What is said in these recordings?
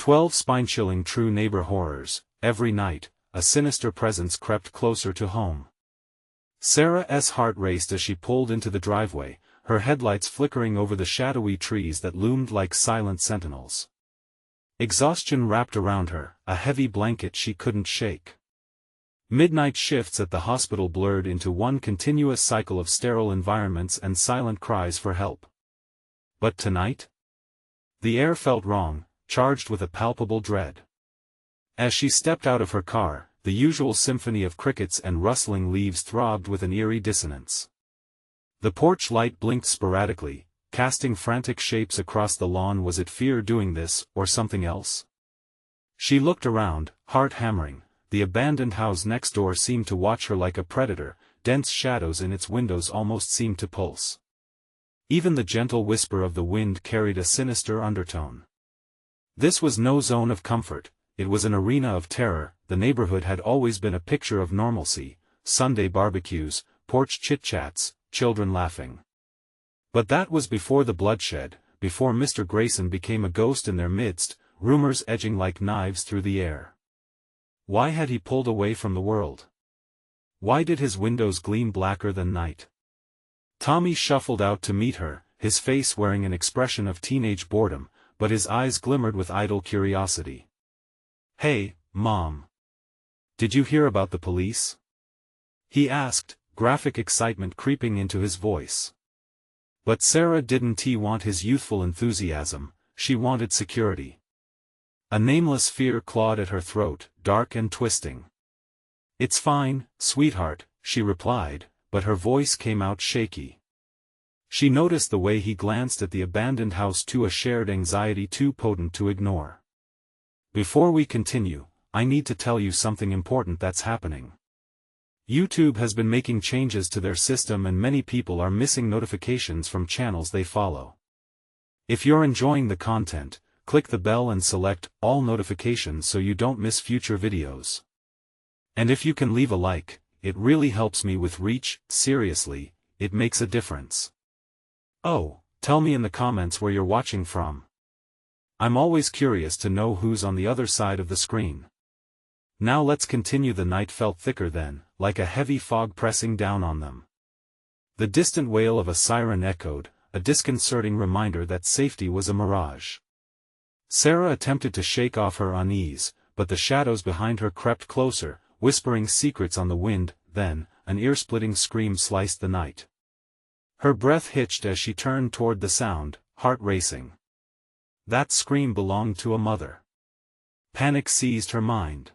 12 spine-chilling true neighbor horrors. Every night, a sinister presence crept closer to home. Sarah's heart raced as she pulled into the driveway, her headlights flickering over the shadowy trees that loomed like silent sentinels. Exhaustion wrapped around her, a heavy blanket she couldn't shake. Midnight shifts at the hospital blurred into one continuous cycle of sterile environments and silent cries for help. But tonight? The air felt wrong, charged with a palpable dread. As she stepped out of her car, the usual symphony of crickets and rustling leaves throbbed with an eerie dissonance. The porch light blinked sporadically, casting frantic shapes across the lawn. Was it fear doing this, or something else? She looked around, heart hammering. The abandoned house next door seemed to watch her like a predator, dense shadows in its windows almost seemed to pulse. Even the gentle whisper of the wind carried a sinister undertone. This was no zone of comfort, it was an arena of terror. The neighborhood had always been a picture of normalcy, Sunday barbecues, porch chit-chats, children laughing. But that was before the bloodshed, before Mr. Grayson became a ghost in their midst, rumors edging like knives through the air. Why had he pulled away from the world? Why did his windows gleam blacker than night? Tommy shuffled out to meet her, his face wearing an expression of teenage boredom, but his eyes glimmered with idle curiosity. "Hey, Mom. Did you hear about the police?" he asked, graphic excitement creeping into his voice. But Sarah didn't want his youthful enthusiasm, she wanted security. A nameless fear clawed at her throat, dark and twisting. "It's fine, sweetheart," she replied, but her voice came out shaky. She noticed the way he glanced at the abandoned house, a shared anxiety too potent to ignore. "Before we continue, I need to tell you something important that's happening. YouTube has been making changes to their system and many people are missing notifications from channels they follow. If you're enjoying the content, click the bell and select all notifications so you don't miss future videos. And if you can leave a like, it really helps me with reach. Seriously, it makes a difference. Oh, tell me in the comments where you're watching from. I'm always curious to know who's on the other side of the screen. Now let's continue. The night felt thicker then, like a heavy fog pressing down on them. The distant wail of a siren echoed, a disconcerting reminder that safety was a mirage. Sarah attempted to shake off her unease, but the shadows behind her crept closer, whispering secrets on the wind. Then, an ear-splitting scream sliced the night. Her breath hitched as she turned toward the sound, heart racing. That scream belonged to a mother. Panic seized her mind.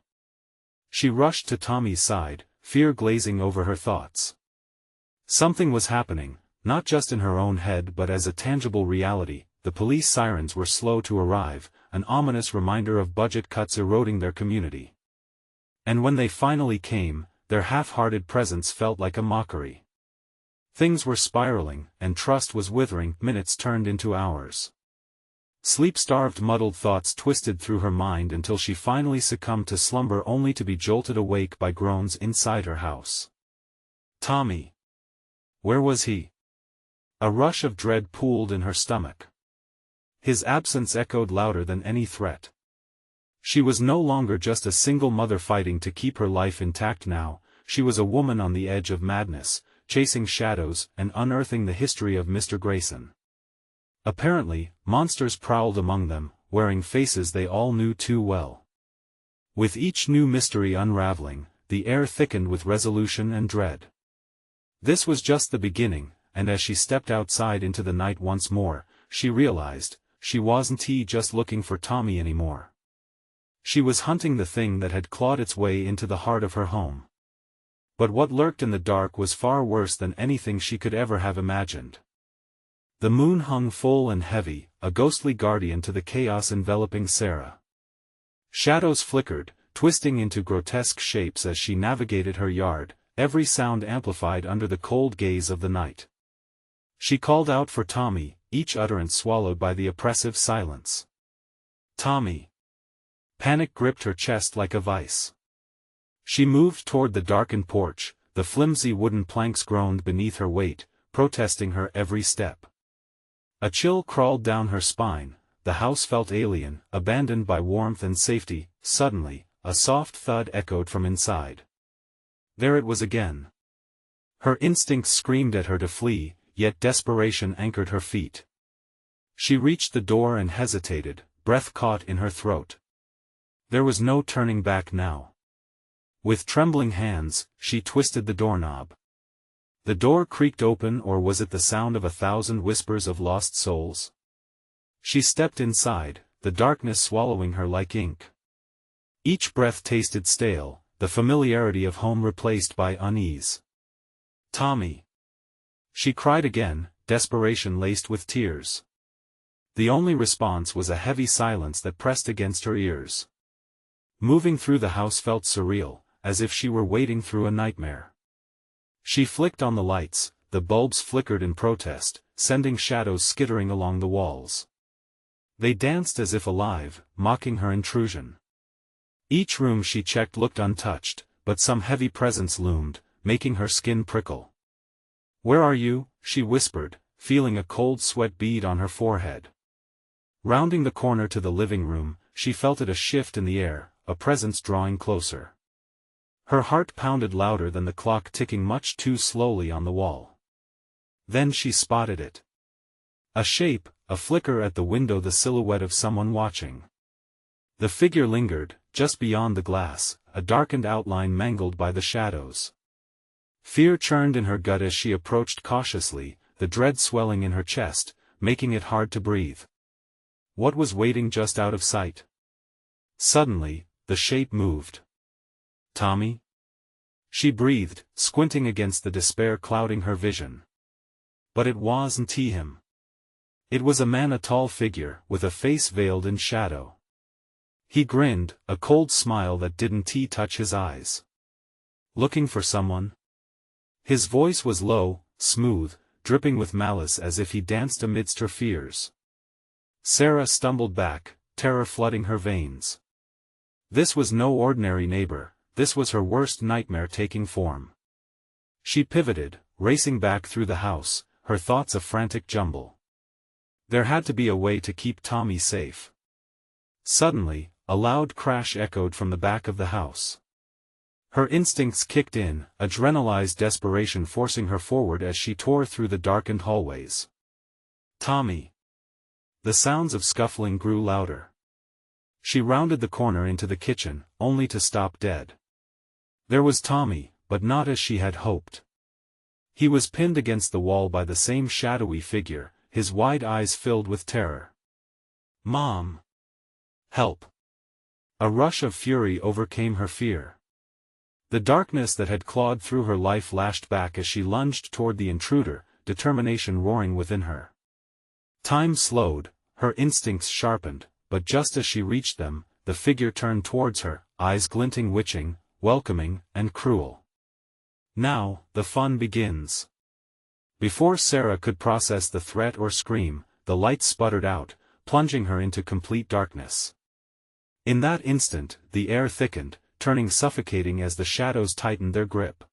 She rushed to Tommy's side, fear glazing over her thoughts. Something was happening, not just in her own head but as a tangible reality. The police sirens were slow to arrive, an ominous reminder of budget cuts eroding their community. And when they finally came, their half-hearted presence felt like a mockery. Things were spiraling, and trust was withering. Minutes turned into hours. Sleep-starved muddled thoughts twisted through her mind until she finally succumbed to slumber only to be jolted awake by groans inside her house. Tommy. Where was he? A rush of dread pooled in her stomach. His absence echoed louder than any threat. She was no longer just a single mother fighting to keep her life intact now, she was a woman on the edge of madness, chasing shadows and unearthing the history of Mr. Grayson. Apparently, monsters prowled among them, wearing faces they all knew too well. With each new mystery unraveling, the air thickened with resolution and dread. This was just the beginning, and as she stepped outside into the night once more, she realized, she wasn't just looking for Tommy anymore. She was hunting the thing that had clawed its way into the heart of her home. But what lurked in the dark was far worse than anything she could ever have imagined. The moon hung full and heavy, a ghostly guardian to the chaos enveloping Sarah. Shadows flickered, twisting into grotesque shapes as she navigated her yard, every sound amplified under the cold gaze of the night. She called out for Tommy, each utterance swallowed by the oppressive silence. Tommy. Panic gripped her chest like a vice. She moved toward the darkened porch, the flimsy wooden planks groaned beneath her weight, protesting her every step. A chill crawled down her spine, the house felt alien, abandoned by warmth and safety. Suddenly, a soft thud echoed from inside. There it was again. Her instincts screamed at her to flee, yet desperation anchored her feet. She reached the door and hesitated, breath caught in her throat. There was no turning back now. With trembling hands, she twisted the doorknob. The door creaked open, or was it the sound of 1,000 whispers of lost souls? She stepped inside, the darkness swallowing her like ink. Each breath tasted stale, the familiarity of home replaced by unease. "Tommy!" She cried again, desperation laced with tears. The only response was a heavy silence that pressed against her ears. Moving through the house felt surreal, as if she were wading through a nightmare. She flicked on the lights, the bulbs flickered in protest, sending shadows skittering along the walls. They danced as if alive, mocking her intrusion. Each room she checked looked untouched, but some heavy presence loomed, making her skin prickle. "Where are you?" she whispered, feeling a cold sweat bead on her forehead. Rounding the corner to the living room, she felt it a shift in the air, a presence drawing closer. Her heart pounded louder than the clock ticking much too slowly on the wall. Then she spotted it. A shape, a flicker at the window, the silhouette of someone watching. The figure lingered, just beyond the glass, a darkened outline mangled by the shadows. Fear churned in her gut as she approached cautiously, the dread swelling in her chest, making it hard to breathe. What was waiting just out of sight? Suddenly, the shape moved. "Tommy?" She breathed, squinting against the despair clouding her vision. But it wasn't him. It was a man, a tall figure, with a face veiled in shadow. He grinned, a cold smile that didn't touch his eyes. "Looking for someone?" His voice was low, smooth, dripping with malice as if he danced amidst her fears. Sarah stumbled back, terror flooding her veins. This was no ordinary neighbor, this was her worst nightmare taking form. She pivoted, racing back through the house, her thoughts a frantic jumble. There had to be a way to keep Tommy safe. Suddenly, a loud crash echoed from the back of the house. Her instincts kicked in, adrenalized desperation forcing her forward as she tore through the darkened hallways. "Tommy!" The sounds of scuffling grew louder. She rounded the corner into the kitchen, only to stop dead. There was Tommy, but not as she had hoped. He was pinned against the wall by the same shadowy figure, his wide eyes filled with terror. "Mom! Help!" A rush of fury overcame her fear. The darkness that had clawed through her life lashed back as she lunged toward the intruder, determination roaring within her. Time slowed, her instincts sharpened, but just as she reached them, the figure turned towards her, eyes glinting, witching, welcoming, and cruel. Now, the fun begins. Before Sarah could process the threat or scream, the light sputtered out, plunging her into complete darkness. In that instant, the air thickened, turning suffocating as the shadows tightened their grip.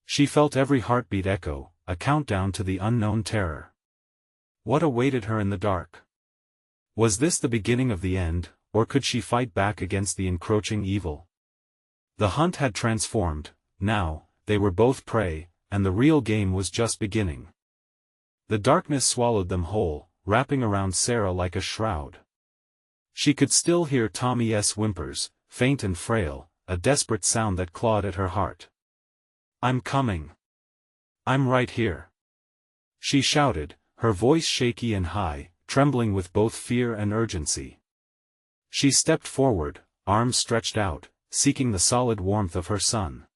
She felt every heartbeat echo, a countdown to the unknown terror. What awaited her in the dark? Was this the beginning of the end, or could she fight back against the encroaching evil? The hunt had transformed, now, they were both prey, and the real game was just beginning. The darkness swallowed them whole, wrapping around Sarah like a shroud. She could still hear Tommy's whimpers, faint and frail, a desperate sound that clawed at her heart. "I'm coming. I'm right here," she shouted, her voice shaky and high, trembling with both fear and urgency. She stepped forward, arms stretched out, seeking the solid warmth of her son.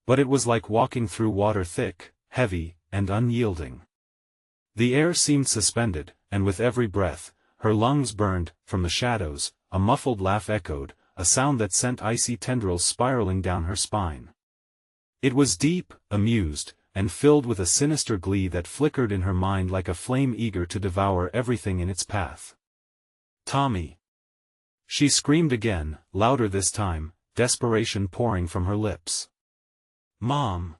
But it was like walking through water, thick, heavy, and unyielding. The air seemed suspended, and with every breath, her lungs burned. From the shadows, a muffled laugh echoed, a sound that sent icy tendrils spiraling down her spine. It was deep, amused, and filled with a sinister glee that flickered in her mind like a flame eager to devour everything in its path. "Tommy!" She screamed again, louder this time, desperation pouring from her lips. "Mom!"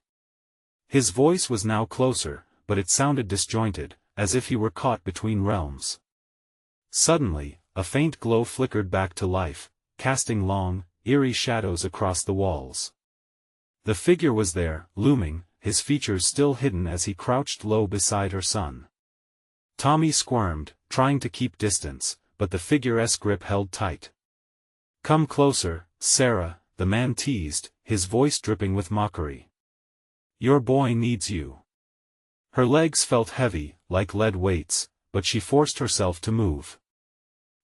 His voice was now closer, but it sounded disjointed, as if he were caught between realms. Suddenly, a faint glow flickered back to life, casting long, eerie shadows across the walls. The figure was there, looming, his features still hidden as he crouched low beside her son. Tommy squirmed, trying to keep distance, but the figure's grip held tight. "Come closer, Sarah," the man teased, his voice dripping with mockery. "Your boy needs you." Her legs felt heavy, like lead weights, but she forced herself to move.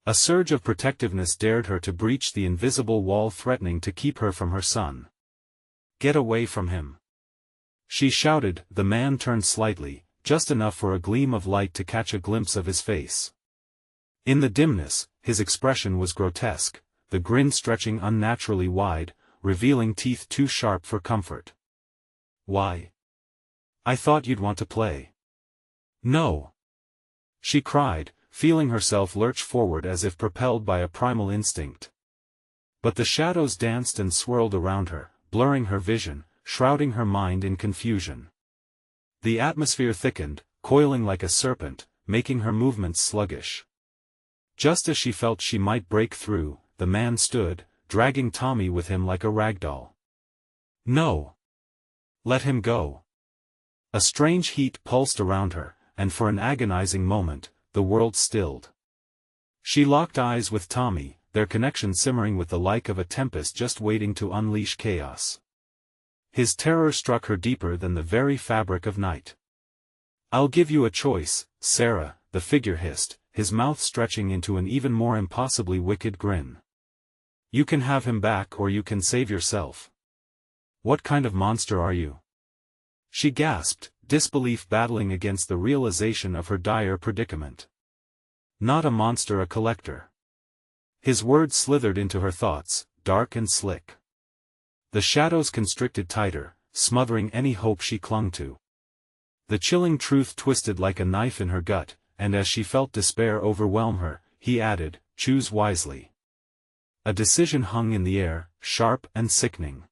A surge of protectiveness dared her to breach the invisible wall threatening to keep her from her son. "Get away from him!" she shouted. The man turned slightly, just enough for a gleam of light to catch a glimpse of his face. In the dimness, his expression was grotesque, the grin stretching unnaturally wide, revealing teeth too sharp for comfort. "Why? I thought you'd want to play." "No!" she cried, feeling herself lurch forward as if propelled by a primal instinct. But the shadows danced and swirled around her, blurring her vision, shrouding her mind in confusion. The atmosphere thickened, coiling like a serpent, making her movements sluggish. Just as she felt she might break through, the man stood, dragging Tommy with him like a ragdoll. "No! Let him go!" A strange heat pulsed around her, and for an agonizing moment, the world stilled. She locked eyes with Tommy, their connection simmering with the like of a tempest just waiting to unleash chaos. His terror struck her deeper than the very fabric of night. "I'll give you a choice, Sarah," the figure hissed, his mouth stretching into an even more impossibly wicked grin. "You can have him back or you can save yourself." "What kind of monster are you?" she gasped, disbelief battling against the realization of her dire predicament. "Not a monster, a collector." His words slithered into her thoughts, dark and slick. The shadows constricted tighter, smothering any hope she clung to. The chilling truth twisted like a knife in her gut, and as she felt despair overwhelm her, he added, "Choose wisely." A decision hung in the air, sharp and sickening.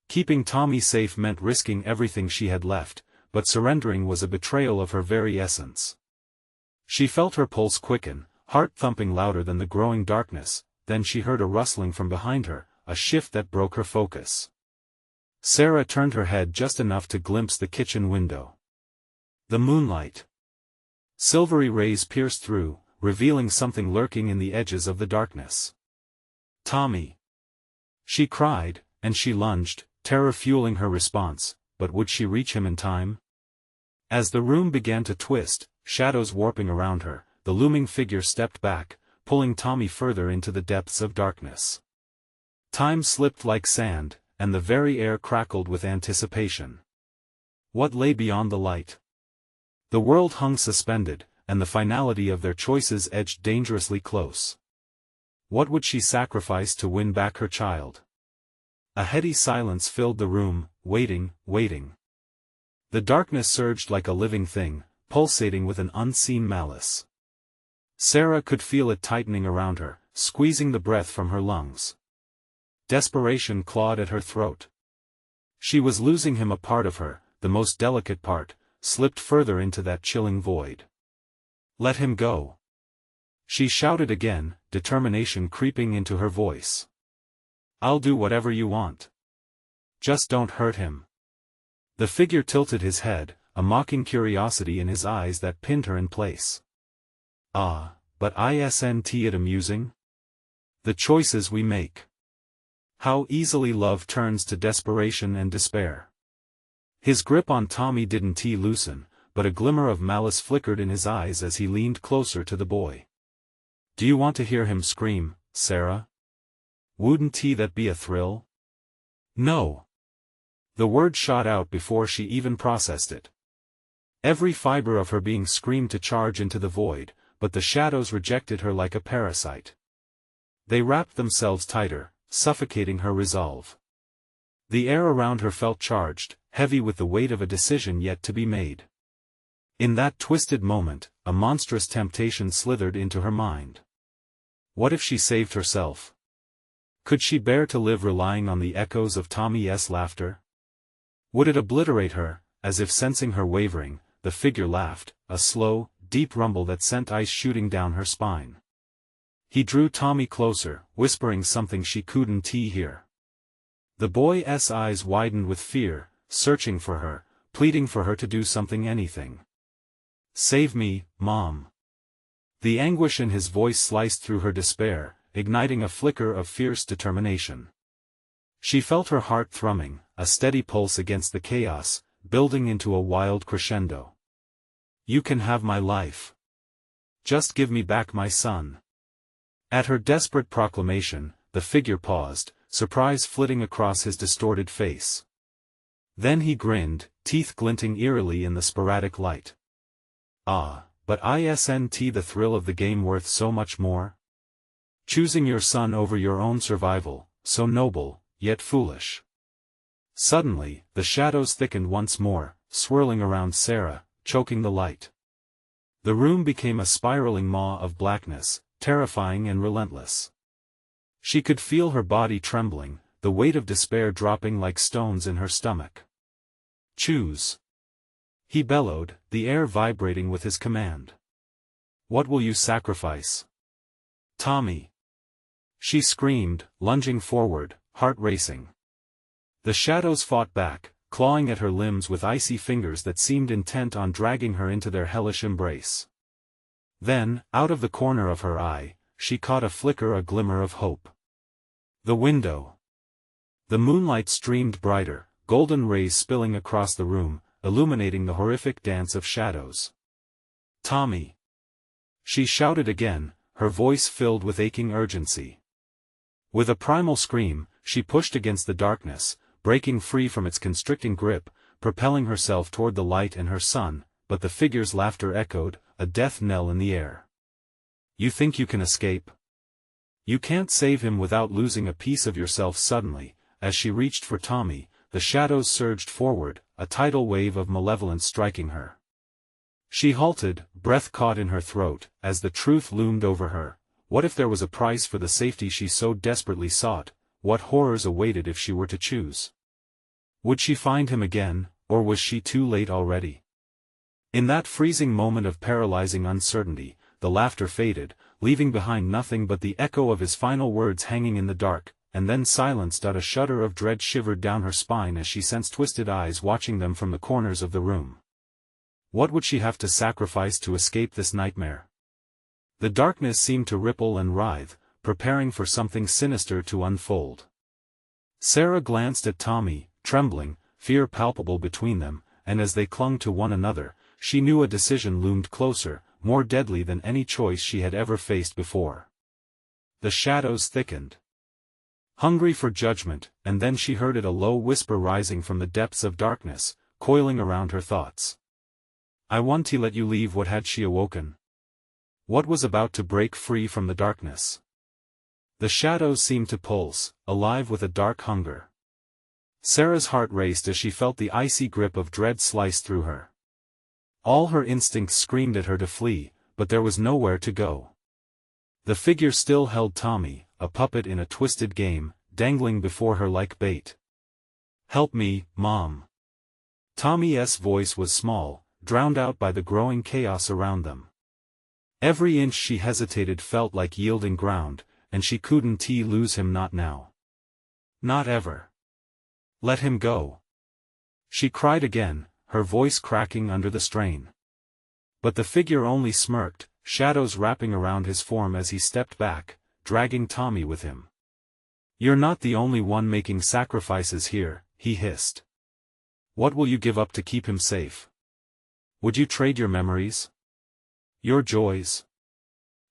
Keeping Tommy safe meant risking everything she had left, but surrendering was a betrayal of her very essence. She felt her pulse quicken, heart thumping louder than the growing darkness, then she heard a rustling from behind her, a shift that broke her focus. Sarah turned her head just enough to glimpse the kitchen window. The moonlight. Silvery rays pierced through, revealing something lurking in the edges of the darkness. "Tommy!" she cried, and she lunged, terror fueling her response, but would she reach him in time? As the room began to twist, shadows warping around her, the looming figure stepped back, pulling Tommy further into the depths of darkness. Time slipped like sand, and the very air crackled with anticipation. What lay beyond the light? The world hung suspended, and the finality of their choices edged dangerously close. What would she sacrifice to win back her child? A heady silence filled the room, waiting. The darkness surged like a living thing, pulsating with an unseen malice. Sarah could feel it tightening around her, squeezing the breath from her lungs. Desperation clawed at her throat. She was losing him, a part of her, the most delicate part, slipped further into that chilling void. "Let him go!" she shouted again, determination creeping into her voice. "I'll do whatever you want. Just don't hurt him." The figure tilted his head, a mocking curiosity in his eyes that pinned her in place. "Ah, but isn't it amusing? The choices we make. How easily love turns to desperation and despair." His grip on Tommy didn't loosen, but a glimmer of malice flickered in his eyes as he leaned closer to the boy. "Do you want to hear him scream, Sarah? Wouldn't that be a thrill?" "No." The word shot out before she even processed it. Every fiber of her being screamed to charge into the void, but the shadows rejected her like a parasite. They wrapped themselves tighter, suffocating her resolve. The air around her felt charged, heavy with the weight of a decision yet to be made. In that twisted moment, a monstrous temptation slithered into her mind. What if she saved herself? Could she bear to live relying on the echoes of Tommy's laughter? Would it obliterate her? As if sensing her wavering, the figure laughed, a slow, deep rumble that sent ice shooting down her spine. He drew Tommy closer, whispering something she couldn't hear. The boy's eyes widened with fear, searching for her, pleading for her to do something, anything. "Save me, Mom." The anguish in his voice sliced through her despair, igniting a flicker of fierce determination. She felt her heart thrumming, a steady pulse against the chaos, building into a wild crescendo. "You can have my life. Just give me back my son." At her desperate proclamation, the figure paused, surprise flitting across his distorted face. Then he grinned, teeth glinting eerily in the sporadic light. "Ah, but isn't the thrill of the game worth so much more? Choosing your son over your own survival, so noble, yet foolish." Suddenly, the shadows thickened once more, swirling around Sarah, choking the light. The room became a spiraling maw of blackness, terrifying and relentless. She could feel her body trembling, the weight of despair dropping like stones in her stomach. "Choose," he bellowed, the air vibrating with his command. "What will you sacrifice?" "Tommy!" she screamed, lunging forward, heart racing. The shadows fought back, clawing at her limbs with icy fingers that seemed intent on dragging her into their hellish embrace. Then, out of the corner of her eye, she caught a glimmer of hope. The window. The moonlight streamed brighter, golden rays spilling across the room, illuminating the horrific dance of shadows. "Tommy!" she shouted again, her voice filled with aching urgency. With a primal scream, she pushed against the darkness, breaking free from its constricting grip, propelling herself toward the light and her son, but the figure's laughter echoed, a death knell in the air. "You think you can escape? You can't save him without losing a piece of yourself." Suddenly, as she reached for Tommy, the shadows surged forward, a tidal wave of malevolence striking her. She halted, breath caught in her throat, as the truth loomed over her. What if there was a price for the safety she so desperately sought? What horrors awaited if she were to choose? Would she find him again, or was she too late already? In that freezing moment of paralyzing uncertainty, the laughter faded, leaving behind nothing but the echo of his final words hanging in the dark, and then silence. A shudder of dread shivered down her spine as she sensed twisted eyes watching them from the corners of the room. What would she have to sacrifice to escape this nightmare? The darkness seemed to ripple and writhe, preparing for something sinister to unfold. Sarah glanced at Tommy, trembling, fear palpable between them, and as they clung to one another, she knew a decision loomed closer, more deadly than any choice she had ever faced before. The shadows thickened, hungry for judgment, and then she heard it, a low whisper rising from the depths of darkness, coiling around her thoughts. "I want to let you leave." What had she awoken? What was about to break free from the darkness? The shadows seemed to pulse, alive with a dark hunger. Sarah's heart raced as she felt the icy grip of dread slice through her. All her instincts screamed at her to flee, but there was nowhere to go. The figure still held Tommy, a puppet in a twisted game, dangling before her like bait. "Help me, Mom." Tommy's voice was small, drowned out by the growing chaos around them. Every inch she hesitated felt like yielding ground, and she couldn't lose him, not now. Not ever. "Let him go," she cried again, her voice cracking under the strain. But the figure only smirked, shadows wrapping around his form as he stepped back, dragging Tommy with him. "You're not the only one making sacrifices here," he hissed. "What will you give up to keep him safe? Would you trade your memories? Your joys?"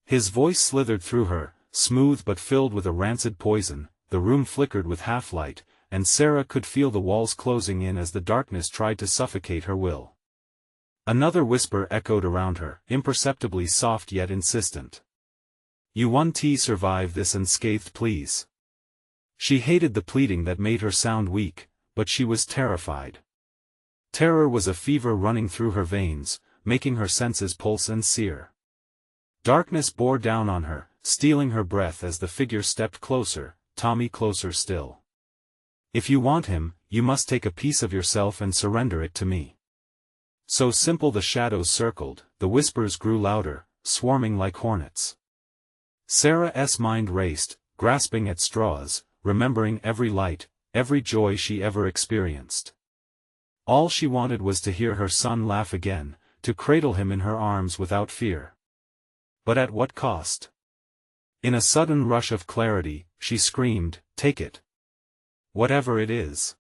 His voice slithered through her, smooth but filled with a rancid poison. The room flickered with half-light, and Sarah could feel the walls closing in as the darkness tried to suffocate her will. Another whisper echoed around her, imperceptibly soft yet insistent. "You won't survive this unscathed, please." She hated the pleading that made her sound weak, but she was terrified. Terror was a fever running through her veins, making her senses pulse and sear. Darkness bore down on her, stealing her breath as the figure stepped closer, Tommy closer still. "If you want him, you must take a piece of yourself and surrender it to me." So simple the shadows circled, the whispers grew louder, swarming like hornets. Sarah's mind raced, grasping at straws, remembering every light, every joy she ever experienced. All she wanted was to hear her son laugh again, to cradle him in her arms without fear. But at what cost? In a sudden rush of clarity, she screamed, "Take it. Whatever it is."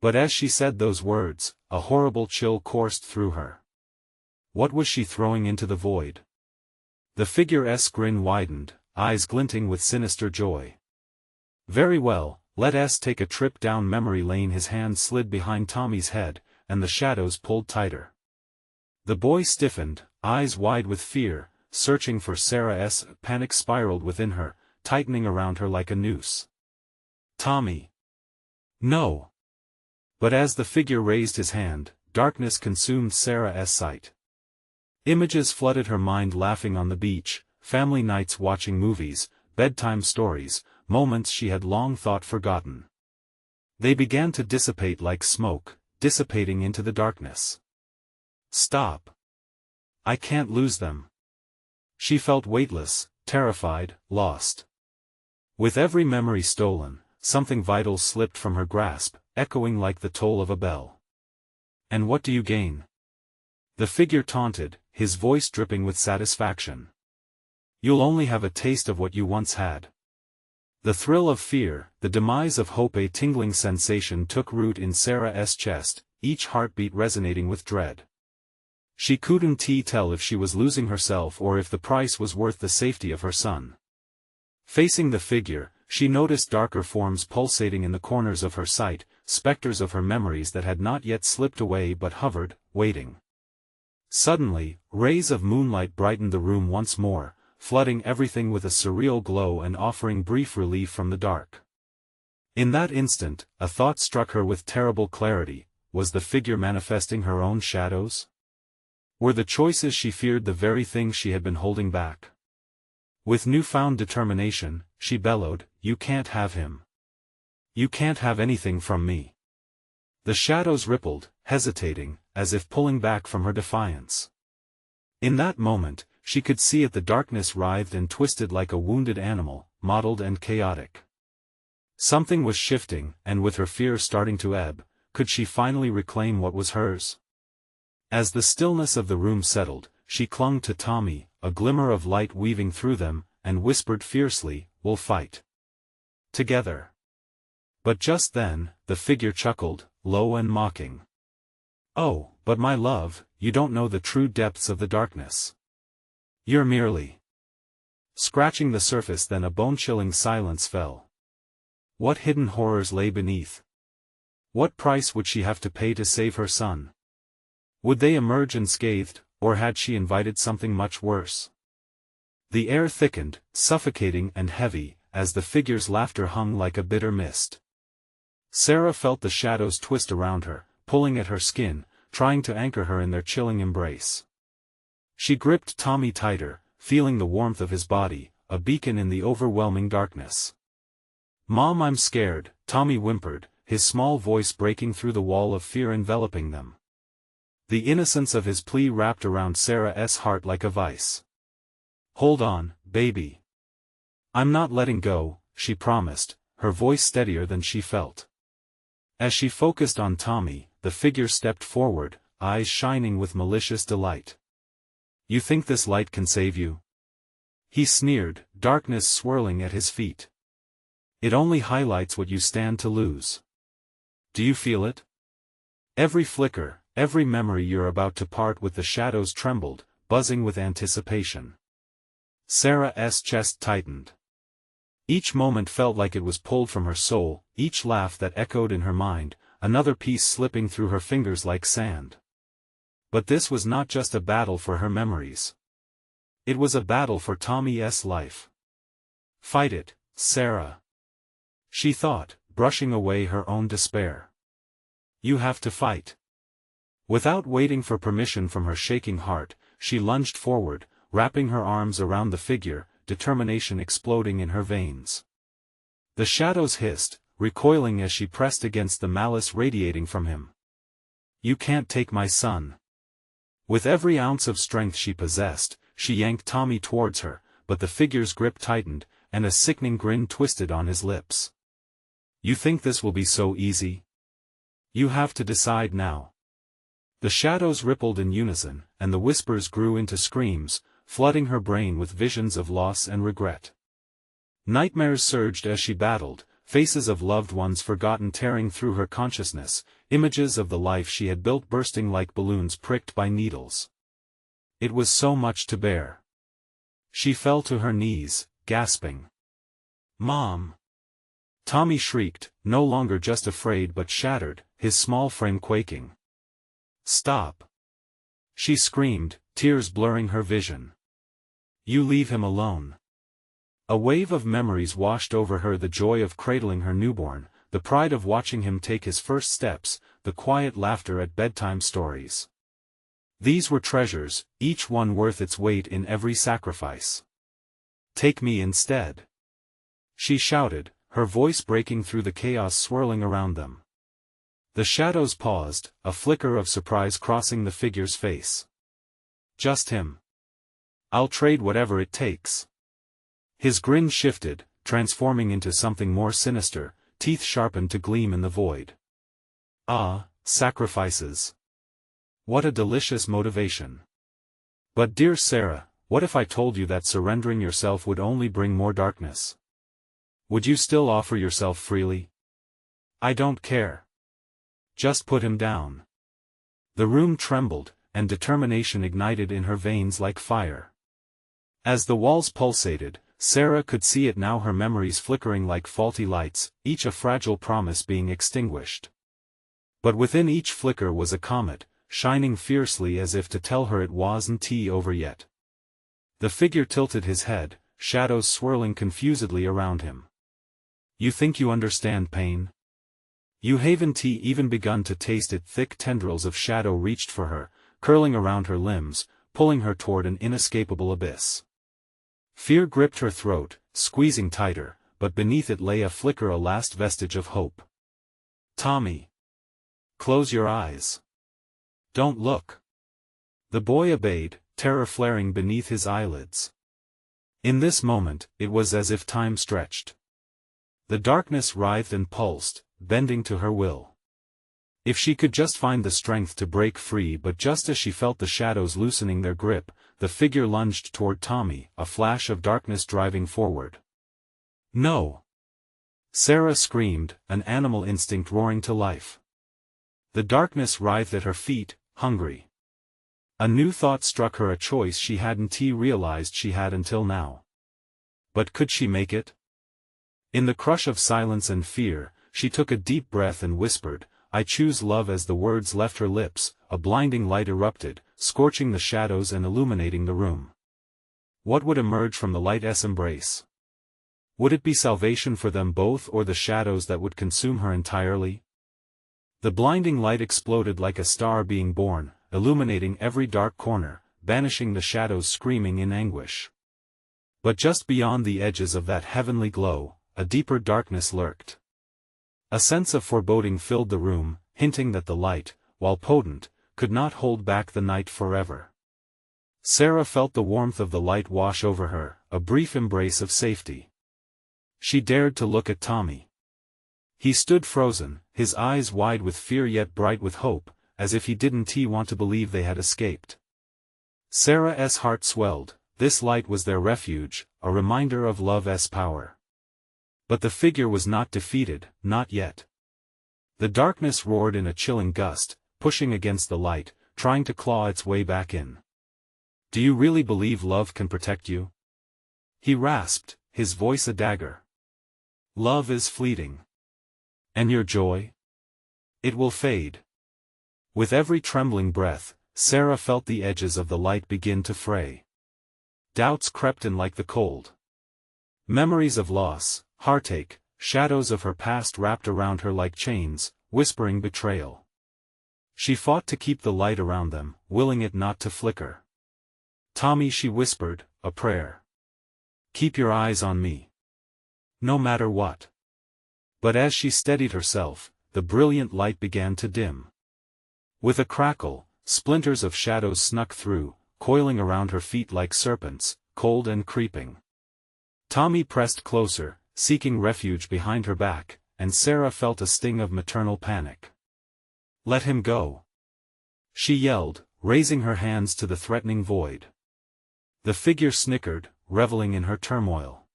But as she said those words, a horrible chill coursed through her. What was she throwing into the void? The figure's grin widened, eyes glinting with sinister joy. "Very well, let us take a trip down memory lane." His hand slid behind Tommy's head, and the shadows pulled tighter. The boy stiffened, eyes wide with fear, searching for Sarah's. Panic spiraled within her, tightening around her like a noose. "Tommy! No!" But as the figure raised his hand, darkness consumed Sarah's sight. Images flooded her mind, laughing on the beach, family nights watching movies, bedtime stories, moments she had long thought forgotten. They began to dissipate like smoke, dissipating into the darkness. "Stop! I can't lose them." She felt weightless, terrified, lost. With every memory stolen, something vital slipped from her grasp, echoing like the toll of a bell. "And what do you gain?" The figure taunted, his voice dripping with satisfaction. "You'll only have a taste of what you once had." The thrill of fear, the demise of hope. A tingling sensation took root in Sarah's chest, each heartbeat resonating with dread. She couldn't tell if she was losing herself or if the price was worth the safety of her son. Facing the figure, she noticed darker forms pulsating in the corners of her sight, specters of her memories that had not yet slipped away but hovered, waiting. Suddenly, rays of moonlight brightened the room once more, flooding everything with a surreal glow and offering brief relief from the dark. In that instant, a thought struck her with terrible clarity: was the figure manifesting her own shadows? Were the choices she feared the very things she had been holding back? With newfound determination, she bellowed, "You can't have him. You can't have anything from me." The shadows rippled, hesitating, as if pulling back from her defiance. In that moment, she could see it. The darkness writhed and twisted like a wounded animal, mottled and chaotic. Something was shifting, and with her fear starting to ebb, could she finally reclaim what was hers? As the stillness of the room settled, she clung to Tommy, a glimmer of light weaving through them, and whispered fiercely, "We'll fight together." But just then, the figure chuckled, low and mocking. "Oh, but my love, you don't know the true depths of the darkness. You're merely scratching the surface." Then a bone-chilling silence fell. What hidden horrors lay beneath? What price would she have to pay to save her son? Would they emerge unscathed, or had she invited something much worse? The air thickened, suffocating and heavy, as the figure's laughter hung like a bitter mist. Sarah felt the shadows twist around her, pulling at her skin, trying to anchor her in their chilling embrace. She gripped Tommy tighter, feeling the warmth of his body, a beacon in the overwhelming darkness. "Mom, I'm scared," Tommy whimpered, his small voice breaking through the wall of fear enveloping them. The innocence of his plea wrapped around Sarah's heart like a vice. "Hold on, baby. I'm not letting go," she promised, her voice steadier than she felt. As she focused on Tommy, the figure stepped forward, eyes shining with malicious delight. "You think this light can save you?" he sneered, darkness swirling at his feet. "It only highlights what you stand to lose. Do you feel it? Every flicker, every memory you're about to part with." The shadows trembled, buzzing with anticipation. Sarah's chest tightened. Each moment felt like it was pulled from her soul, each laugh that echoed in her mind, another piece slipping through her fingers like sand. But this was not just a battle for her memories. It was a battle for Tommy's life. "Fight it, Sarah," she thought, brushing away her own despair. "You have to fight." Without waiting for permission from her shaking heart, she lunged forward, wrapping her arms around the figure, determination exploding in her veins. The shadows hissed, recoiling as she pressed against the malice radiating from him. "You can't take my son." With every ounce of strength she possessed, she yanked Tommy towards her, but the figure's grip tightened, and a sickening grin twisted on his lips. "You think this will be so easy? You have to decide now." The shadows rippled in unison, and the whispers grew into screams, flooding her brain with visions of loss and regret. Nightmares surged as she battled, faces of loved ones forgotten tearing through her consciousness, images of the life she had built bursting like balloons pricked by needles. It was so much to bear. She fell to her knees, gasping. "Mom!" Tommy shrieked, no longer just afraid but shattered, his small frame quaking. "Stop!" she screamed, tears blurring her vision. "You leave him alone." A wave of memories washed over her, the joy of cradling her newborn, the pride of watching him take his first steps, the quiet laughter at bedtime stories. These were treasures, each one worth its weight in every sacrifice. "Take me instead," she shouted, her voice breaking through the chaos swirling around them. The shadows paused, a flicker of surprise crossing the figure's face. "Just him. I'll trade whatever it takes." His grin shifted, transforming into something more sinister, teeth sharpened to gleam in the void. "Ah, sacrifices. What a delicious motivation. But dear Sarah, what if I told you that surrendering yourself would only bring more darkness? Would you still offer yourself freely?" "I don't care. Just put him down." The room trembled, and determination ignited in her veins like fire. As the walls pulsated, Sarah could see it now, her memories flickering like faulty lights, each a fragile promise being extinguished. But within each flicker was a comet, shining fiercely as if to tell her it wasn't over yet. The figure tilted his head, shadows swirling confusedly around him. "You think you understand pain? You haven't even begun to taste it." Thick tendrils of shadow reached for her, curling around her limbs, pulling her toward an inescapable abyss. Fear gripped her throat, squeezing tighter, but beneath it lay a flicker, a last vestige of hope. "Tommy! Close your eyes. Don't look." The boy obeyed, terror flaring beneath his eyelids. In this moment, it was as if time stretched. The darkness writhed and pulsed, bending to her will. If she could just find the strength to break free. But just as she felt the shadows loosening their grip, the figure lunged toward Tommy, a flash of darkness driving forward. "No!" Sarah screamed, an animal instinct roaring to life. The darkness writhed at her feet, hungry. A new thought struck her, a choice she hadn't realized she had until now. But could she make it? In the crush of silence and fear, she took a deep breath and whispered, "I choose love." As the words left her lips, a blinding light erupted, scorching the shadows and illuminating the room. What would emerge from the light's embrace? Would it be salvation for them both, or the shadows that would consume her entirely? The blinding light exploded like a star being born, illuminating every dark corner, banishing the shadows screaming in anguish. But just beyond the edges of that heavenly glow, a deeper darkness lurked. A sense of foreboding filled the room, hinting that the light, while potent, could not hold back the night forever. Sarah felt the warmth of the light wash over her, a brief embrace of safety. She dared to look at Tommy. He stood frozen, his eyes wide with fear yet bright with hope, as if he didn't want to believe they had escaped. Sarah's heart swelled. This light was their refuge, a reminder of love's power. But the figure was not defeated, not yet. The darkness roared in a chilling gust, pushing against the light, trying to claw its way back in. "Do you really believe love can protect you?" he rasped, his voice a dagger. "Love is fleeting. And your joy? It will fade." With every trembling breath, Sarah felt the edges of the light begin to fray. Doubts crept in like the cold. Memories of loss, heartache, shadows of her past wrapped around her like chains, whispering betrayal. She fought to keep the light around them, willing it not to flicker. "Tommy," she whispered, a prayer. "Keep your eyes on me. No matter what." But as she steadied herself, the brilliant light began to dim. With a crackle, splinters of shadows snuck through, coiling around her feet like serpents, cold and creeping. Tommy pressed closer, seeking refuge behind her back, and Sarah felt a sting of maternal panic. "Let him go!" she yelled, raising her hands to the threatening void. The figure snickered, reveling in her turmoil.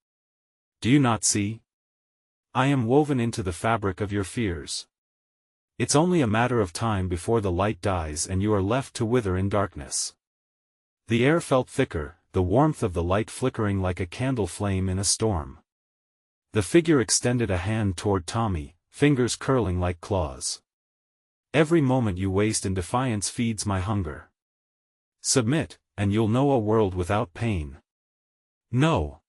"Do you not see? I am woven into the fabric of your fears. It's only a matter of time before the light dies and you are left to wither in darkness." The air felt thicker, the warmth of the light flickering like a candle flame in a storm. The figure extended a hand toward Tommy, fingers curling like claws. "Every moment you waste in defiance feeds my hunger. Submit, and you'll know a world without pain." "No!"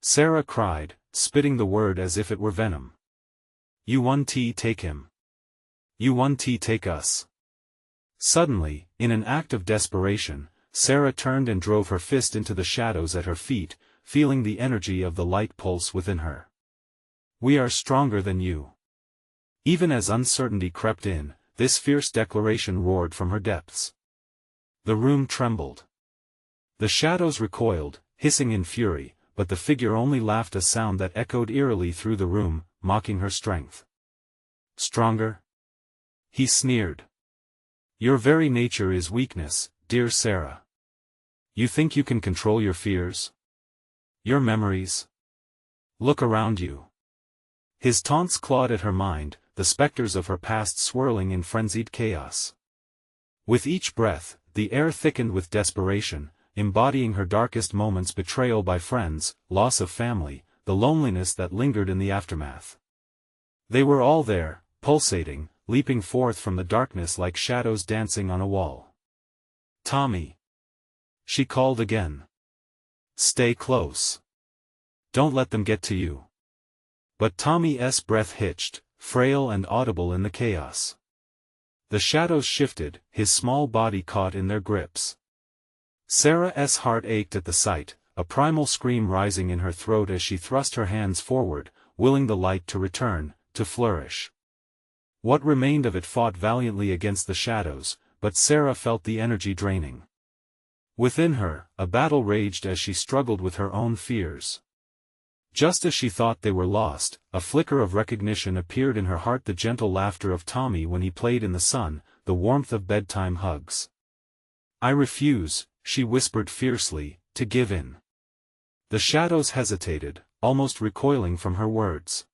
Sarah cried, spitting the word as if it were venom. "You want to take him. You want to take us." Suddenly, in an act of desperation, Sarah turned and drove her fist into the shadows at her feet, feeling the energy of the light pulse within her. "We are stronger than you." Even as uncertainty crept in, this fierce declaration roared from her depths. The room trembled. The shadows recoiled, hissing in fury, but the figure only laughed, a sound that echoed eerily through the room, mocking her strength. "Stronger?" he sneered. "Your very nature is weakness, dear Sarah. You think you can control your fears? Your memories? Look around you." His taunts clawed at her mind, the specters of her past swirling in frenzied chaos. With each breath, the air thickened with desperation, embodying her darkest moments: betrayal by friends, loss of family, the loneliness that lingered in the aftermath. They were all there, pulsating, leaping forth from the darkness like shadows dancing on a wall. "Tommy!" she called again. "Stay close. Don't let them get to you." But Tommy's breath hitched, frail and audible in the chaos. The shadows shifted, his small body caught in their grips. Sarah's heart ached at the sight, a primal scream rising in her throat as she thrust her hands forward, willing the light to return, to flourish. What remained of it fought valiantly against the shadows, but Sarah felt the energy draining. Within her, a battle raged as she struggled with her own fears. Just as she thought they were lost, a flicker of recognition appeared in her heart: the gentle laughter of Tommy when he played in the sun, the warmth of bedtime hugs. "I refuse," she whispered fiercely, "to give in." The shadows hesitated, almost recoiling from her words.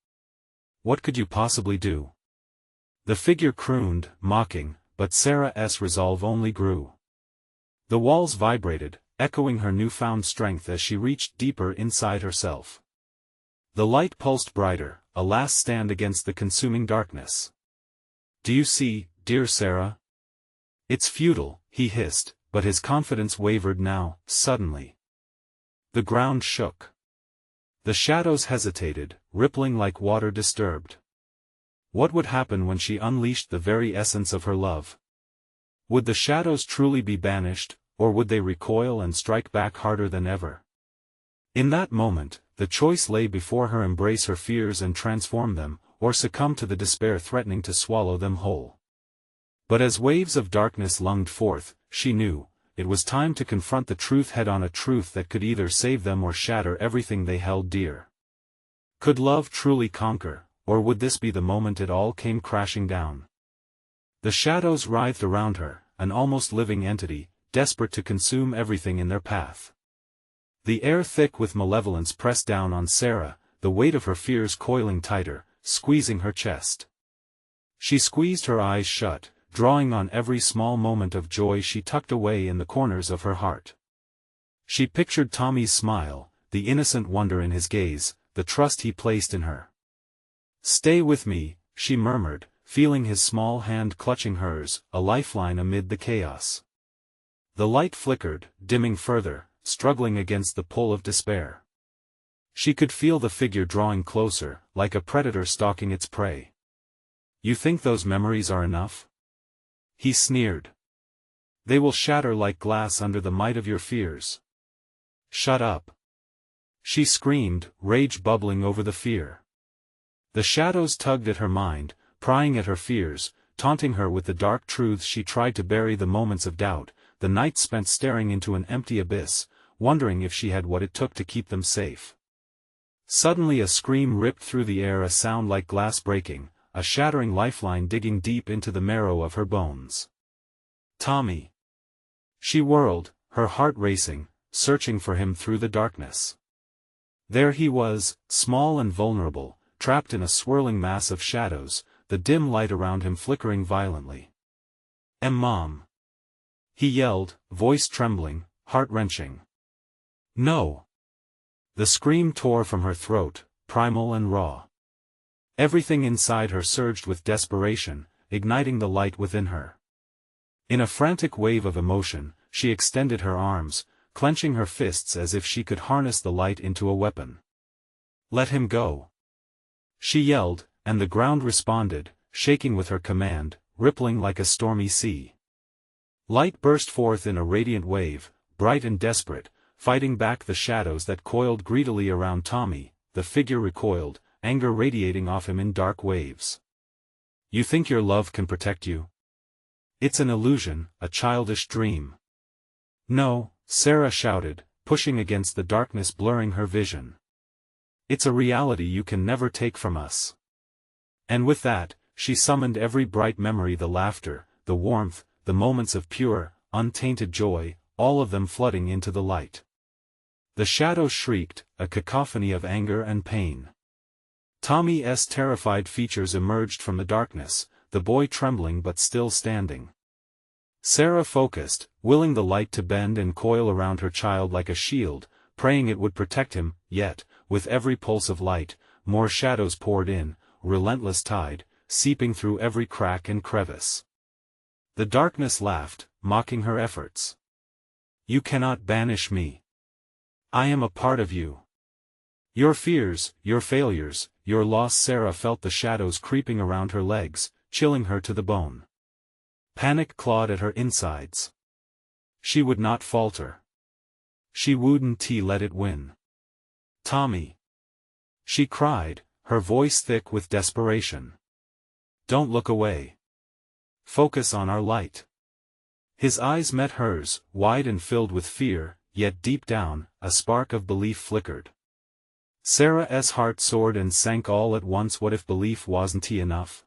"What could you possibly do?" The figure crooned, mocking, but Sarah's resolve only grew. The walls vibrated, echoing her newfound strength as she reached deeper inside herself. The light pulsed brighter, a last stand against the consuming darkness. "Do you see, dear Sarah? It's futile," he hissed, but his confidence wavered now, suddenly. The ground shook. The shadows hesitated, rippling like water disturbed. What would happen when she unleashed the very essence of her love? Would the shadows truly be banished, or would they recoil and strike back harder than ever? In that moment, the choice lay before her: embrace her fears and transform them, or succumb to the despair threatening to swallow them whole. But as waves of darkness lunged forth, she knew, it was time to confront the truth head-on, a truth that could either save them or shatter everything they held dear. Could love truly conquer, or would this be the moment it all came crashing down? The shadows writhed around her, an almost living entity, desperate to consume everything in their path. The air thick with malevolence pressed down on Sarah, the weight of her fears coiling tighter, squeezing her chest. She squeezed her eyes shut, drawing on every small moment of joy she tucked away in the corners of her heart. She pictured Tommy's smile, the innocent wonder in his gaze, the trust he placed in her. "Stay with me," she murmured, feeling his small hand clutching hers, a lifeline amid the chaos. The light flickered, dimming further, struggling against the pull of despair. She could feel the figure drawing closer, like a predator stalking its prey. "You think those memories are enough?" he sneered. "They will shatter like glass under the might of your fears." "Shut up!" she screamed, rage bubbling over the fear. The shadows tugged at her mind, prying at her fears, taunting her with the dark truths she tried to bury the moments of doubt, the nights spent staring into an empty abyss, wondering if she had what it took to keep them safe. Suddenly a scream ripped through the air, a sound like glass breaking, a shattering lifeline digging deep into the marrow of her bones. Tommy! She whirled, her heart racing, searching for him through the darkness. There he was, small and vulnerable, trapped in a swirling mass of shadows, the dim light around him flickering violently. Mom! He yelled, voice trembling, heart-wrenching. No! The scream tore from her throat, primal and raw. Everything inside her surged with desperation, igniting the light within her. In a frantic wave of emotion, she extended her arms, clenching her fists as if she could harness the light into a weapon. Let him go! She yelled, and the ground responded, shaking with her command, rippling like a stormy sea. Light burst forth in a radiant wave, bright and desperate, fighting back the shadows that coiled greedily around Tommy. The figure recoiled, anger radiating off him in dark waves. You think your love can protect you? It's an illusion, a childish dream. No, Sarah shouted, pushing against the darkness blurring her vision. It's a reality you can never take from us. And with that, she summoned every bright memory, the laughter, the warmth, the moments of pure, untainted joy, all of them flooding into the light. The shadows shrieked, a cacophony of anger and pain. Tommy's terrified features emerged from the darkness, the boy trembling but still standing. Sarah focused, willing the light to bend and coil around her child like a shield, praying it would protect him, yet, with every pulse of light, more shadows poured in, relentless tide, seeping through every crack and crevice. The darkness laughed, mocking her efforts. You cannot banish me. I am a part of you. Your fears, your failures, your loss. Sarah felt the shadows creeping around her legs, chilling her to the bone. Panic clawed at her insides. She would not falter. She wouldn't let it win. Tommy! She cried, her voice thick with desperation. Don't look away. Focus on our light. His eyes met hers, wide and filled with fear, yet deep down, a spark of belief flickered. Sarah's heart soared and sank all at once. What if belief wasn't enough?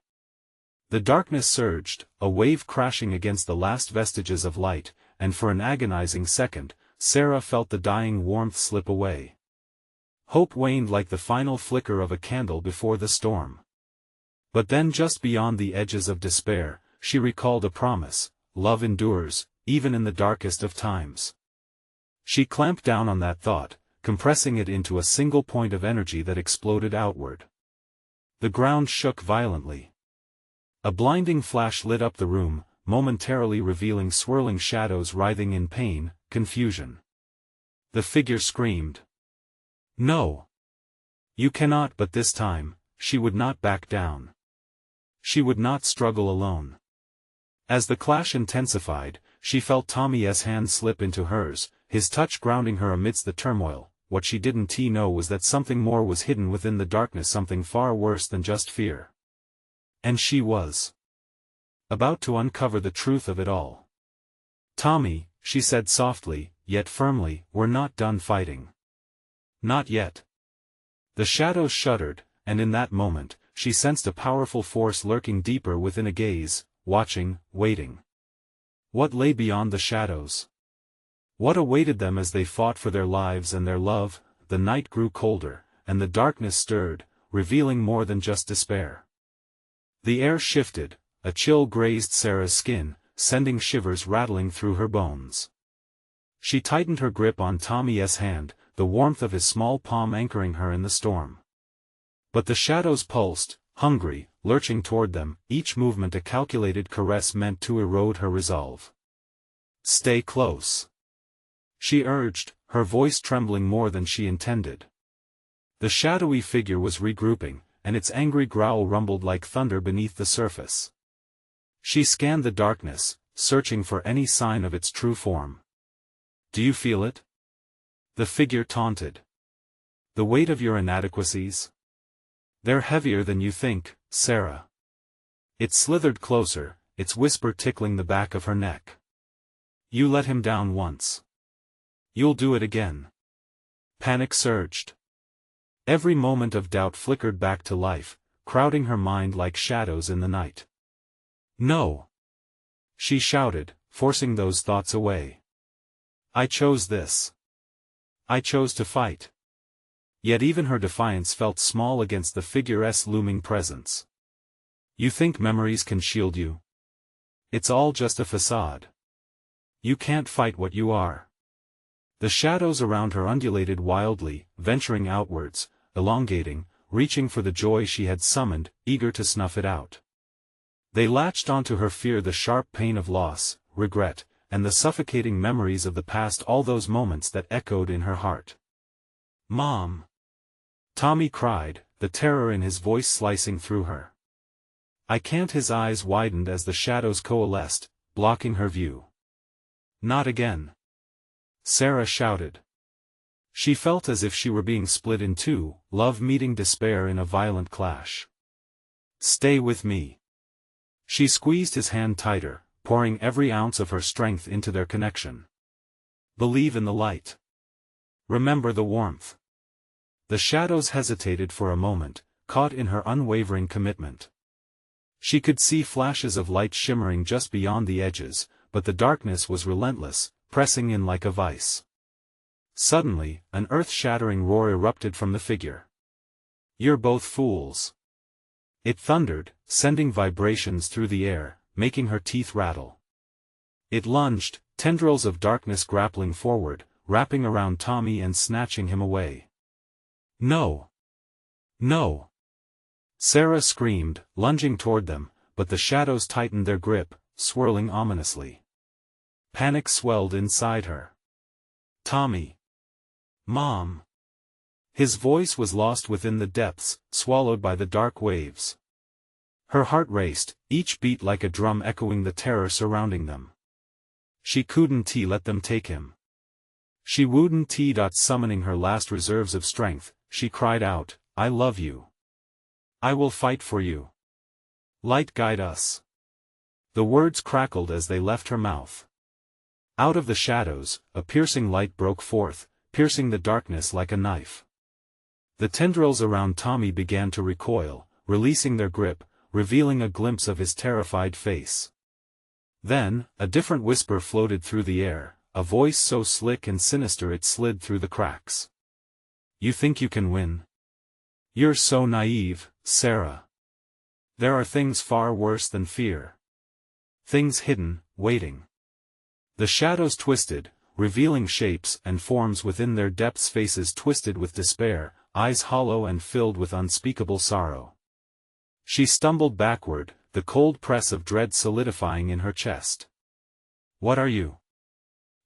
The darkness surged, a wave crashing against the last vestiges of light, and for an agonizing second, Sarah felt the dying warmth slip away. Hope waned like the final flicker of a candle before the storm. But then, just beyond the edges of despair, she recalled a promise: love endures, even in the darkest of times. She clamped down on that thought, compressing it into a single point of energy that exploded outward. The ground shook violently. A blinding flash lit up the room, momentarily revealing swirling shadows writhing in pain, confusion. The figure screamed. No! You cannot. But this time, she would not back down. She would not struggle alone. As the clash intensified, she felt Tommy's hand slip into hers, his touch grounding her amidst the turmoil. What she didn't know was that something more was hidden within the darkness, something far worse than just fear. And she was about to uncover the truth of it all. Tommy, she said softly, yet firmly, we're not done fighting. Not yet. The shadows shuddered, and in that moment, she sensed a powerful force lurking deeper within, a gaze, watching, waiting. What lay beyond the shadows? What awaited them as they fought for their lives and their love? The night grew colder, and the darkness stirred, revealing more than just despair. The air shifted, a chill grazed Sarah's skin, sending shivers rattling through her bones. She tightened her grip on Tommy's hand, the warmth of his small palm anchoring her in the storm. But the shadows pulsed, hungry, lurching toward them, each movement a calculated caress meant to erode her resolve. Stay close, she urged, her voice trembling more than she intended. The shadowy figure was regrouping, and its angry growl rumbled like thunder beneath the surface. She scanned the darkness, searching for any sign of its true form. Do you feel it? The figure taunted. The weight of your inadequacies? They're heavier than you think, Sarah. It slithered closer, its whisper tickling the back of her neck. You let him down once. You'll do it again. Panic surged. Every moment of doubt flickered back to life, crowding her mind like shadows in the night. No! She shouted, forcing those thoughts away. I chose this. I chose to fight. Yet even her defiance felt small against the figure's looming presence. You think memories can shield you? It's all just a facade. You can't fight what you are. The shadows around her undulated wildly, venturing outwards, elongating, reaching for the joy she had summoned, eager to snuff it out. They latched onto her fear, the sharp pain of loss, regret, and the suffocating memories of the past, all those moments that echoed in her heart. Mom! Tommy cried, the terror in his voice slicing through her. I can't. His eyes widened as the shadows coalesced, blocking her view. Not again! Sarah shouted. She felt as if she were being split in two, love meeting despair in a violent clash. Stay with me. She squeezed his hand tighter, pouring every ounce of her strength into their connection. Believe in the light. Remember the warmth. The shadows hesitated for a moment, caught in her unwavering commitment. She could see flashes of light shimmering just beyond the edges, but the darkness was relentless, pressing in like a vice. Suddenly, an earth-shattering roar erupted from the figure. You're both fools. It thundered, sending vibrations through the air, making her teeth rattle. It lunged, tendrils of darkness grappling forward, wrapping around Tommy and snatching him away. No! No! Sarah screamed, lunging toward them, but the shadows tightened their grip, swirling ominously. Panic swelled inside her. Tommy! Mom! His voice was lost within the depths, swallowed by the dark waves. Her heart raced, each beat like a drum echoing the terror surrounding them. She couldn't let them take him. She wouldn't. Summoning her last reserves of strength, she cried out, I love you. I will fight for you. Light guide us. The words crackled as they left her mouth. Out of the shadows, a piercing light broke forth, piercing the darkness like a knife. The tendrils around Tommy began to recoil, releasing their grip, revealing a glimpse of his terrified face. Then, a different whisper floated through the air, a voice so slick and sinister it slid through the cracks. You think you can win? You're so naive, Sarah. There are things far worse than fear. Things hidden, waiting. The shadows twisted, revealing shapes and forms within their depths, faces twisted with despair, eyes hollow and filled with unspeakable sorrow. She stumbled backward, the cold press of dread solidifying in her chest. What are you?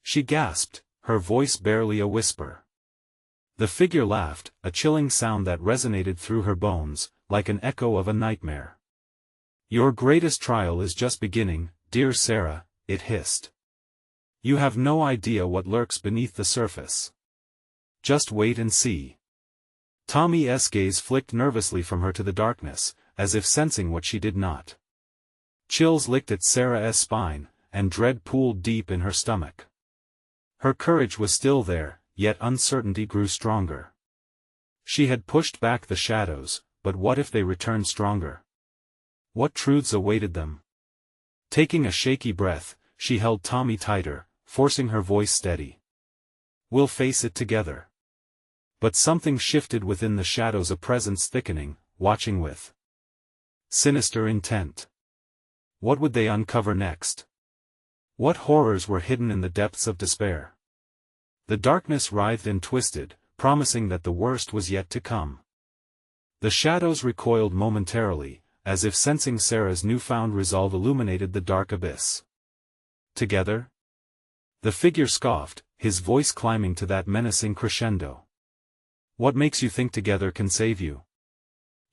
She gasped, her voice barely a whisper. The figure laughed, a chilling sound that resonated through her bones, like an echo of a nightmare. Your greatest trial is just beginning, dear Sarah, it hissed. You have no idea what lurks beneath the surface. Just wait and see. Tommy's gaze flicked nervously from her to the darkness, as if sensing what she did not. Chills licked at Sarah's spine, and dread pooled deep in her stomach. Her courage was still there, yet uncertainty grew stronger. She had pushed back the shadows, but what if they returned stronger? What truths awaited them? Taking a shaky breath, she held Tommy tighter, forcing her voice steady. We'll face it together. But something shifted within the shadows, a presence thickening, watching with sinister intent. What would they uncover next? What horrors were hidden in the depths of despair? The darkness writhed and twisted, promising that the worst was yet to come. The shadows recoiled momentarily, as if sensing Sarah's newfound resolve illuminated the dark abyss. Together? The figure scoffed, his voice climbing to that menacing crescendo. What makes you think together can save you?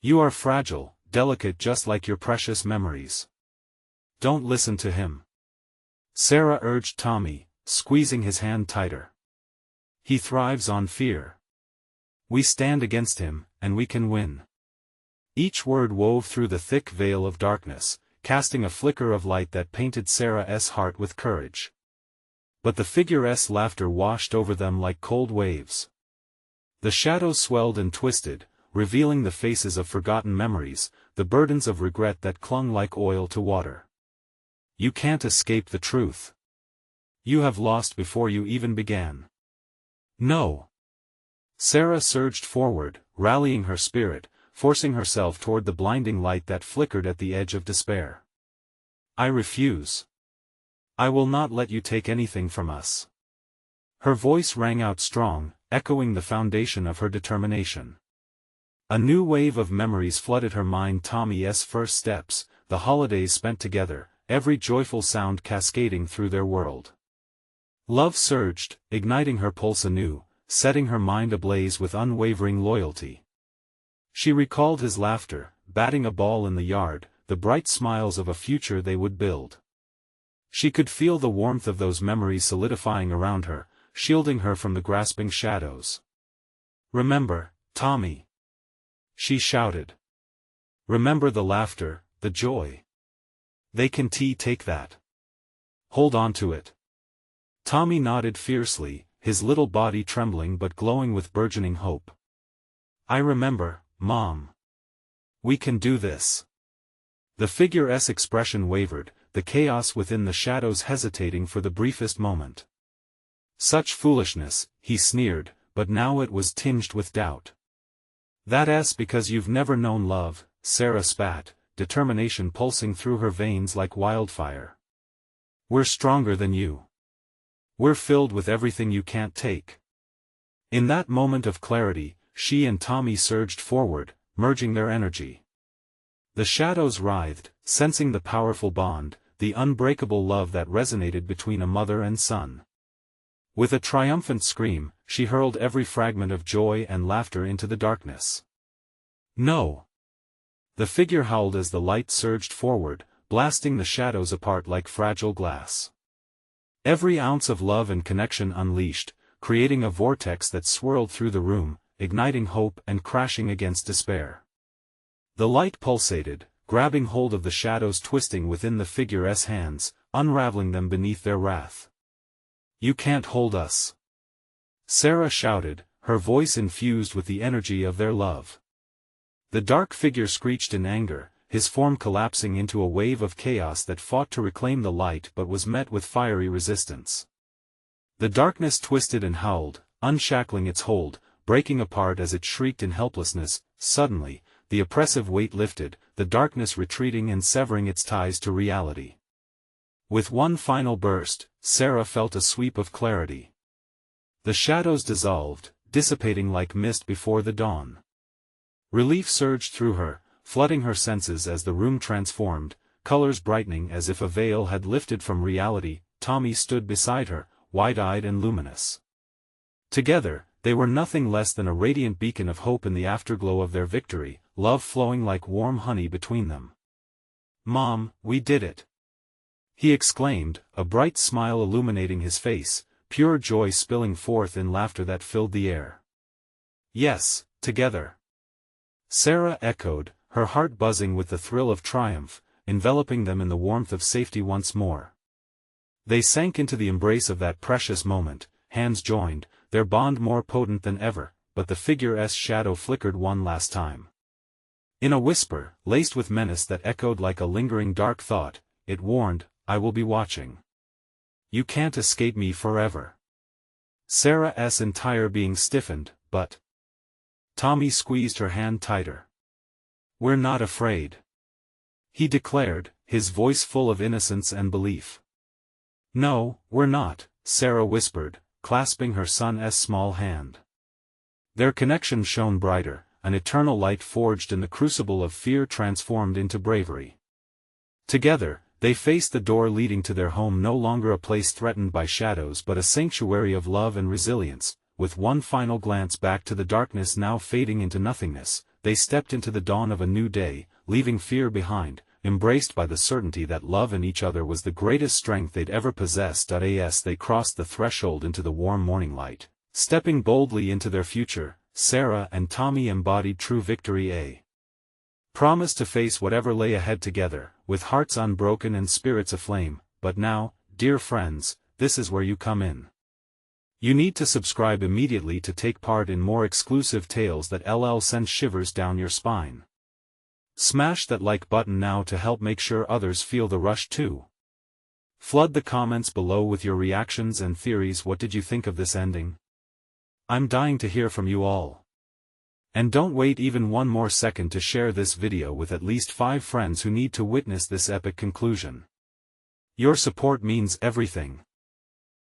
You are fragile, delicate, just like your precious memories. Don't listen to him. Sarah urged Tommy, squeezing his hand tighter. He thrives on fear. We stand against him, and we can win. Each word wove through the thick veil of darkness, casting a flicker of light that painted Sarah's heart with courage. But the figure's laughter washed over them like cold waves. The shadows swelled and twisted, revealing the faces of forgotten memories, the burdens of regret that clung like oil to water. You can't escape the truth. You have lost before you even began. No. Sarah surged forward, rallying her spirit, forcing herself toward the blinding light that flickered at the edge of despair. I refuse. I will not let you take anything from us. Her voice rang out strong, echoing the foundation of her determination. A new wave of memories flooded her mind. Tommy's first steps, the holidays spent together, every joyful sound cascading through their world. Love surged, igniting her pulse anew, setting her mind ablaze with unwavering loyalty. She recalled his laughter, batting a ball in the yard, the bright smiles of a future they would build. She could feel the warmth of those memories solidifying around her, shielding her from the grasping shadows. Remember, Tommy. She shouted. Remember the laughter, the joy. They can take that. Hold on to it. Tommy nodded fiercely, his little body trembling but glowing with burgeoning hope. I remember, Mom. We can do this. The figure's expression wavered, the chaos within the shadows hesitating for the briefest moment. Such foolishness, he sneered, but now it was tinged with doubt. That's because you've never known love, Sarah spat, determination pulsing through her veins like wildfire. We're stronger than you. We're filled with everything you can't take. In that moment of clarity, she and Tommy surged forward, merging their energy. The shadows writhed, sensing the powerful bond, the unbreakable love that resonated between a mother and son. With a triumphant scream, she hurled every fragment of joy and laughter into the darkness. No! The figure howled as the light surged forward, blasting the shadows apart like fragile glass. Every ounce of love and connection unleashed, creating a vortex that swirled through the room, igniting hope and crashing against despair. The light pulsated, grabbing hold of the shadows, twisting within the figure's hands, unraveling them beneath their wrath. You can't hold us. Sarah shouted, her voice infused with the energy of their love. The dark figure screeched in anger, his form collapsing into a wave of chaos that fought to reclaim the light but was met with fiery resistance. The darkness twisted and howled, unshackling its hold, breaking apart as it shrieked in helplessness. Suddenly, the oppressive weight lifted, the darkness retreating and severing its ties to reality. With one final burst, Sarah felt a sweep of clarity. The shadows dissolved, dissipating like mist before the dawn. Relief surged through her, flooding her senses as the room transformed, colors brightening as if a veil had lifted from reality. Tommy stood beside her, wide-eyed and luminous. Together, they were nothing less than a radiant beacon of hope in the afterglow of their victory, love flowing like warm honey between them. Mom, we did it! He exclaimed, a bright smile illuminating his face, pure joy spilling forth in laughter that filled the air. Yes, together. Sarah echoed, her heart buzzing with the thrill of triumph, enveloping them in the warmth of safety once more. They sank into the embrace of that precious moment, hands joined, their bond more potent than ever, but the figure's shadow flickered one last time. In a whisper, laced with menace that echoed like a lingering dark thought, it warned, I will be watching. You can't escape me forever. Sarah's entire being stiffened, but Tommy squeezed her hand tighter. We're not afraid. He declared, his voice full of innocence and belief. No, we're not, Sarah whispered, clasping her son's small hand. Their connection shone brighter, an eternal light forged in the crucible of fear transformed into bravery. Together, they faced the door leading to their home, no longer a place threatened by shadows but a sanctuary of love and resilience. With one final glance back to the darkness now fading into nothingness, they stepped into the dawn of a new day, leaving fear behind, embraced by the certainty that love in each other was the greatest strength they'd ever possessed. As they crossed the threshold into the warm morning light, stepping boldly into their future, Sarah and Tommy embodied true victory. Promise to face whatever lay ahead together, with hearts unbroken and spirits aflame. But now, dear friends, this is where you come in. You need to subscribe immediately to take part in more exclusive tales that send shivers down your spine. Smash that like button now to help make sure others feel the rush too. Flood the comments below with your reactions and theories. What did you think of this ending? I'm dying to hear from you all. And don't wait even one more second to share this video with at least 5 friends who need to witness this epic conclusion. Your support means everything.